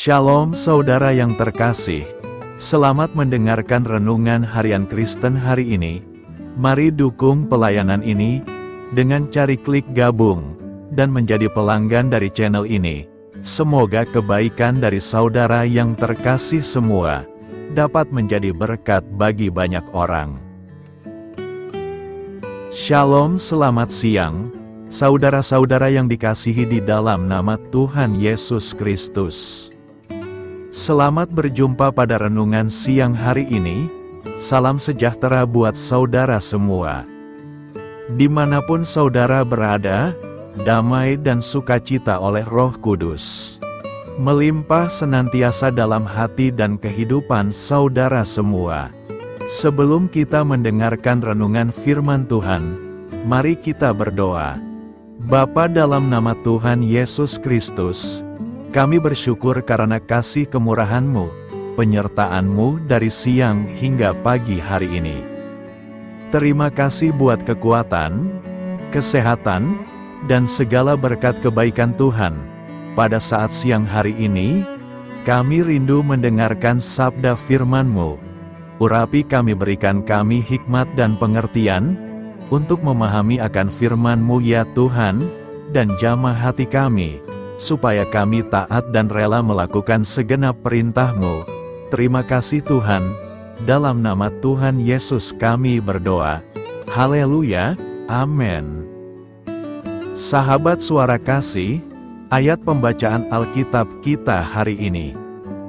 Shalom saudara yang terkasih, selamat mendengarkan renungan harian Kristen hari ini. Mari dukung pelayanan ini dengan cari klik gabung dan menjadi pelanggan dari channel ini. Semoga kebaikan dari saudara yang terkasih semua dapat menjadi berkat bagi banyak orang. Shalom, selamat siang, saudara-saudara yang dikasihi di dalam nama Tuhan Yesus Kristus. Selamat berjumpa pada renungan siang hari ini. Salam sejahtera buat saudara semua. Dimanapun saudara berada, damai dan sukacita oleh Roh Kudus melimpah senantiasa dalam hati dan kehidupan saudara semua. Sebelum kita mendengarkan renungan firman Tuhan, mari kita berdoa. Bapa, dalam nama Tuhan Yesus Kristus, kami bersyukur karena kasih kemurahan-Mu, penyertaan-Mu dari siang hingga pagi hari ini. Terima kasih buat kekuatan, kesehatan, dan segala berkat kebaikan Tuhan. Pada saat siang hari ini, kami rindu mendengarkan sabda firman-Mu. Urapi kami, berikan kami hikmat dan pengertian, untuk memahami akan firman-Mu ya Tuhan, dan jamah hati kami, supaya kami taat dan rela melakukan segenap perintah-Mu. Terima kasih Tuhan, dalam nama Tuhan Yesus kami berdoa. Haleluya, amin. Sahabat suara kasih, ayat pembacaan Alkitab kita hari ini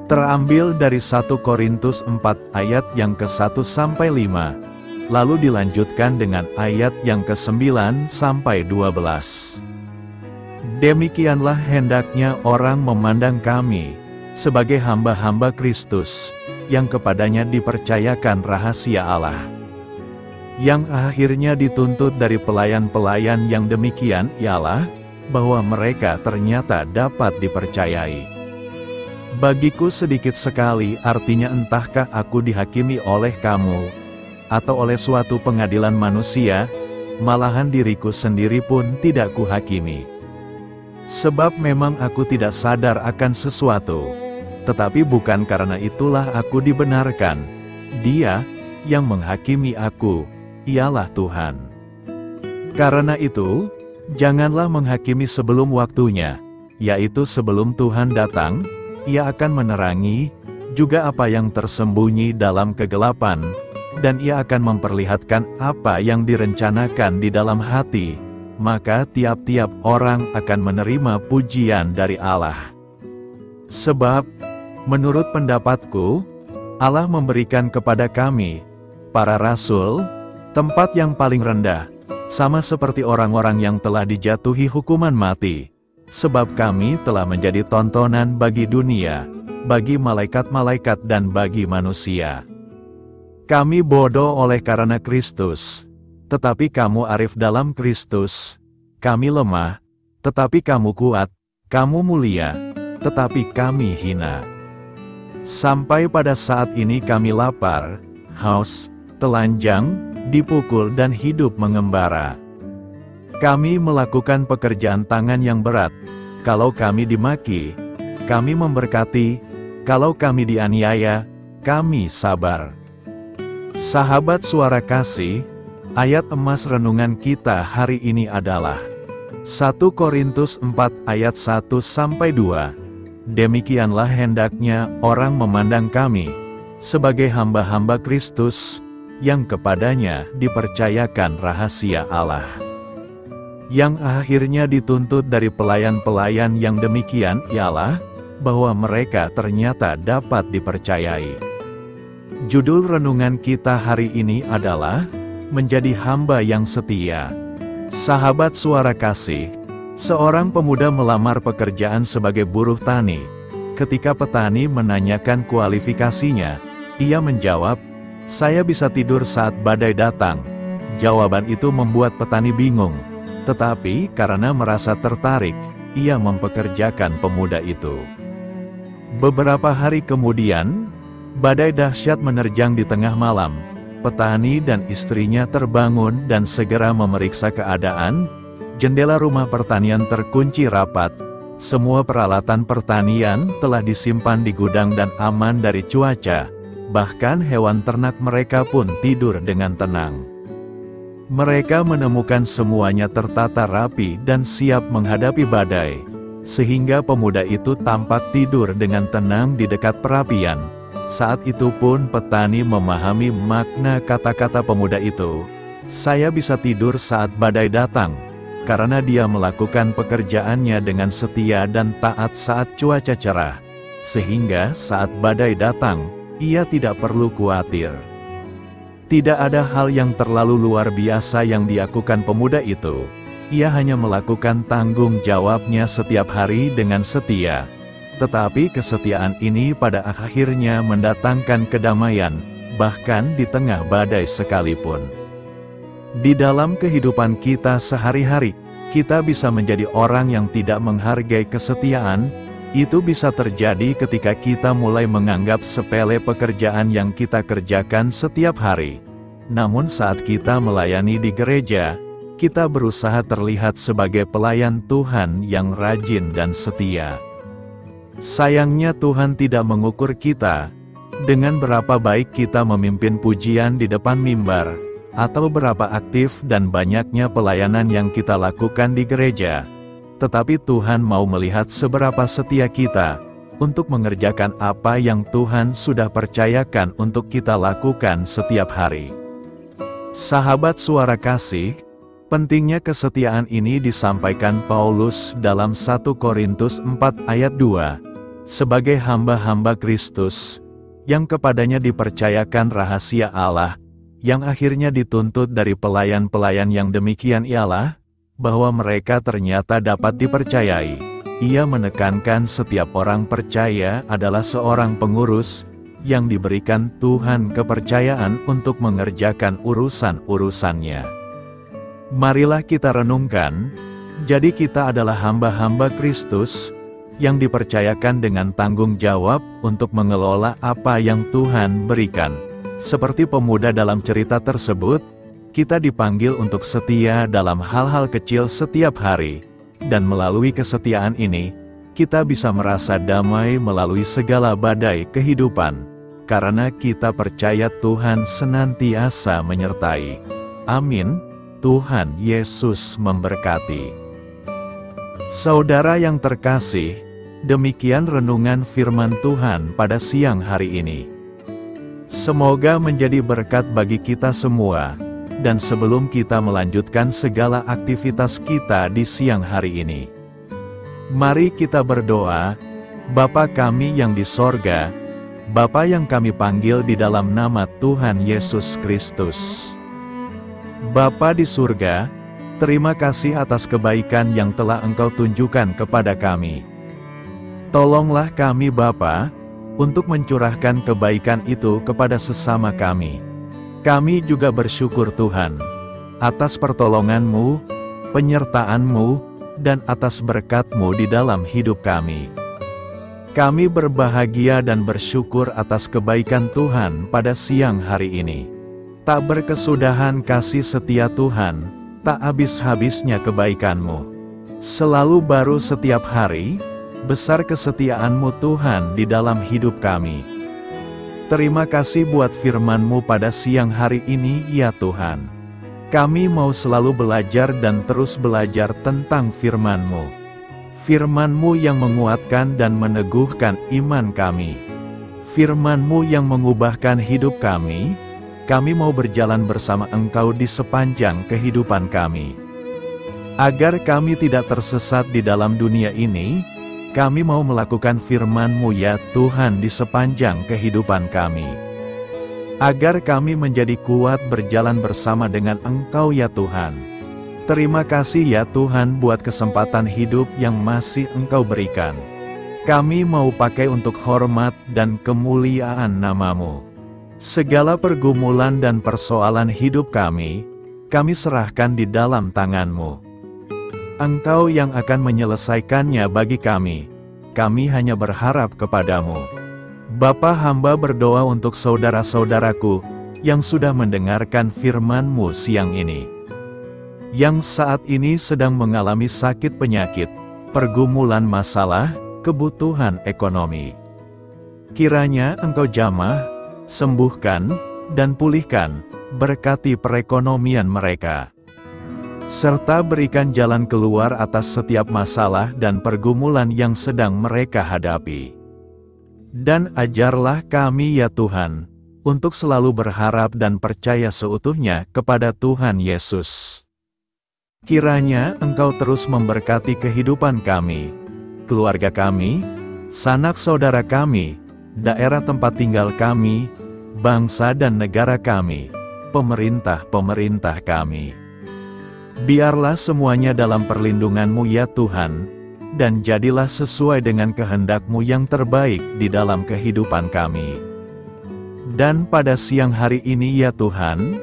terambil dari 1 Korintus 4 ayat yang ke-1 sampai 5, lalu dilanjutkan dengan ayat yang ke-9 sampai 12. Demikianlah hendaknya orang memandang kami, sebagai hamba-hamba Kristus, yang kepadanya dipercayakan rahasia Allah. Yang akhirnya dituntut dari pelayan-pelayan yang demikian ialah, bahwa mereka ternyata dapat dipercayai. Bagiku sedikit sekali, artinya entahkah aku dihakimi oleh kamu, atau oleh suatu pengadilan manusia, malahan diriku sendiri pun tidak kuhakimi. Sebab memang aku tidak sadar akan sesuatu, tetapi bukan karena itulah aku dibenarkan. Dia yang menghakimi aku, ialah Tuhan. Karena itu, janganlah menghakimi sebelum waktunya, yaitu sebelum Tuhan datang. Ia akan menerangi juga apa yang tersembunyi dalam kegelapan, dan Ia akan memperlihatkan apa yang direncanakan di dalam hati. Maka tiap-tiap orang akan menerima pujian dari Allah. Sebab, menurut pendapatku, Allah memberikan kepada kami, para rasul, tempat yang paling rendah, sama seperti orang-orang yang telah dijatuhi hukuman mati. Sebab kami telah menjadi tontonan bagi dunia, bagi malaikat-malaikat dan bagi manusia. Kami bodoh oleh karena Kristus, tetapi kamu arif dalam Kristus. Kami lemah, tetapi kamu kuat. Kamu mulia, tetapi kami hina. Sampai pada saat ini kami lapar, haus, telanjang, dipukul dan hidup mengembara. Kami melakukan pekerjaan tangan yang berat. Kalau kami dimaki, kami memberkati. Kalau kami dianiaya, kami sabar. Sahabat suara kasih, ayat emas renungan kita hari ini adalah 1 Korintus 4 ayat 1 sampai 2. Demikianlah hendaknya orang memandang kami, sebagai hamba-hamba Kristus, yang kepadanya dipercayakan rahasia Allah. Yang akhirnya dituntut dari pelayan-pelayan yang demikian ialah, bahwa mereka ternyata dapat dipercayai. Judul renungan kita hari ini adalah, menjadi hamba yang setia. Sahabat suara kasih, seorang pemuda melamar pekerjaan sebagai buruh tani. Ketika petani menanyakan kualifikasinya, ia menjawab, "Saya bisa tidur saat badai datang." Jawaban itu membuat petani bingung. Tetapi karena merasa tertarik, ia mempekerjakan pemuda itu. Beberapa hari kemudian, badai dahsyat menerjang di tengah malam. Petani dan istrinya terbangun dan segera memeriksa keadaan. Jendela rumah pertanian terkunci rapat, Semua peralatan pertanian telah disimpan di gudang dan aman dari cuaca, bahkan hewan ternak mereka pun tidur dengan tenang. Mereka menemukan semuanya tertata rapi dan siap menghadapi badai, sehingga pemuda itu tampak tidur dengan tenang di dekat perapian. Saat itu pun petani memahami makna kata-kata pemuda itu. Saya bisa tidur saat badai datang, karena dia melakukan pekerjaannya dengan setia dan taat saat cuaca cerah, sehingga saat badai datang, ia tidak perlu khawatir. Tidak ada hal yang terlalu luar biasa yang dilakukan pemuda itu. Ia hanya melakukan tanggung jawabnya setiap hari dengan setia. Tetapi kesetiaan ini pada akhirnya mendatangkan kedamaian, bahkan di tengah badai sekalipun. Di dalam kehidupan kita sehari-hari, kita bisa menjadi orang yang tidak menghargai kesetiaan. Itu bisa terjadi ketika kita mulai menganggap sepele pekerjaan yang kita kerjakan setiap hari. Namun saat kita melayani di gereja, kita berusaha terlihat sebagai pelayan Tuhan yang rajin dan setia. Sayangnya Tuhan tidak mengukur kita dengan berapa baik kita memimpin pujian di depan mimbar, atau berapa aktif dan banyaknya pelayanan yang kita lakukan di gereja. Tetapi Tuhan mau melihat seberapa setia kita untuk mengerjakan apa yang Tuhan sudah percayakan untuk kita lakukan setiap hari. Sahabat Suara Kasih, pentingnya kesetiaan ini disampaikan Paulus dalam 1 Korintus 4 ayat 2, sebagai hamba-hamba Kristus, yang kepadanya dipercayakan rahasia Allah, yang akhirnya dituntut dari pelayan-pelayan yang demikian ialah, bahwa mereka ternyata dapat dipercayai. Ia menekankan setiap orang percaya adalah seorang pengurus, yang diberikan Tuhan kepercayaan untuk mengerjakan urusan-urusannya. Marilah kita renungkan, jadi kita adalah hamba-hamba Kristus, yang dipercayakan dengan tanggung jawab untuk mengelola apa yang Tuhan berikan. Seperti pemuda dalam cerita tersebut, kita dipanggil untuk setia dalam hal-hal kecil setiap hari, dan melalui kesetiaan ini, kita bisa merasa damai melalui segala badai kehidupan, karena kita percaya Tuhan senantiasa menyertai. Amin. Tuhan Yesus memberkati. Saudara yang terkasih, demikian renungan firman Tuhan pada siang hari ini. Semoga menjadi berkat bagi kita semua, dan sebelum kita melanjutkan segala aktivitas kita di siang hari ini, mari kita berdoa. Bapa kami yang di sorga, Bapa yang kami panggil di dalam nama Tuhan Yesus Kristus. Bapa di surga, terima kasih atas kebaikan yang telah Engkau tunjukkan kepada kami. Tolonglah kami Bapa, untuk mencurahkan kebaikan itu kepada sesama kami. Kami juga bersyukur Tuhan, atas pertolongan-Mu, penyertaan-Mu, dan atas berkat-Mu di dalam hidup kami. Kami berbahagia dan bersyukur atas kebaikan Tuhan pada siang hari ini. Tak berkesudahan kasih setia Tuhan, tak habis-habisnya kebaikan-Mu. Selalu baru setiap hari, besar kesetiaan-Mu Tuhan di dalam hidup kami. Terima kasih buat firman-Mu pada siang hari ini ya Tuhan. Kami mau selalu belajar dan terus belajar tentang firman-Mu. Firman-Mu yang menguatkan dan meneguhkan iman kami. Firman-Mu yang mengubahkan hidup kami mau berjalan bersama Engkau di sepanjang kehidupan kami. Agar kami tidak tersesat di dalam dunia ini, kami mau melakukan firman-Mu ya Tuhan di sepanjang kehidupan kami. Agar kami menjadi kuat berjalan bersama dengan Engkau ya Tuhan. Terima kasih ya Tuhan buat kesempatan hidup yang masih Engkau berikan. Kami mau pakai untuk hormat dan kemuliaan nama-Mu. Segala pergumulan dan persoalan hidup kami serahkan di dalam tangan-Mu. Engkau yang akan menyelesaikannya bagi kami. Kami hanya berharap kepada-Mu. Bapa, hamba berdoa untuk saudara-saudaraku yang sudah mendengarkan firman-Mu siang ini, yang saat ini sedang mengalami sakit penyakit, pergumulan masalah, kebutuhan ekonomi. Kiranya Engkau jamah, sembuhkan, dan pulihkan, berkati perekonomian mereka. Serta berikan jalan keluar atas setiap masalah dan pergumulan yang sedang mereka hadapi. Dan ajarlah kami ya Tuhan, untuk selalu berharap dan percaya seutuhnya kepada Tuhan Yesus. Kiranya Engkau terus memberkati kehidupan kami, keluarga kami, sanak saudara kami, daerah tempat tinggal kami, bangsa dan negara kami, pemerintah-pemerintah kami. Biarlah semuanya dalam perlindungan-Mu ya Tuhan, dan jadilah sesuai dengan kehendak-Mu yang terbaik di dalam kehidupan kami. Dan pada siang hari ini ya Tuhan,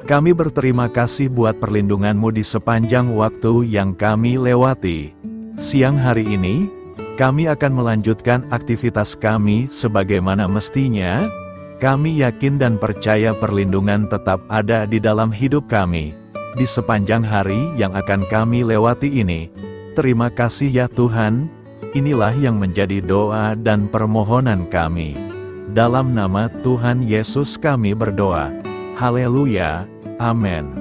kami berterima kasih buat perlindungan-Mu di sepanjang waktu yang kami lewati. Siang hari ini, kami akan melanjutkan aktivitas kami sebagaimana mestinya. Kami yakin dan percaya perlindungan tetap ada di dalam hidup kami di sepanjang hari yang akan kami lewati ini. Terima kasih ya Tuhan, inilah yang menjadi doa dan permohonan kami. Dalam nama Tuhan Yesus kami berdoa. Haleluya, amin.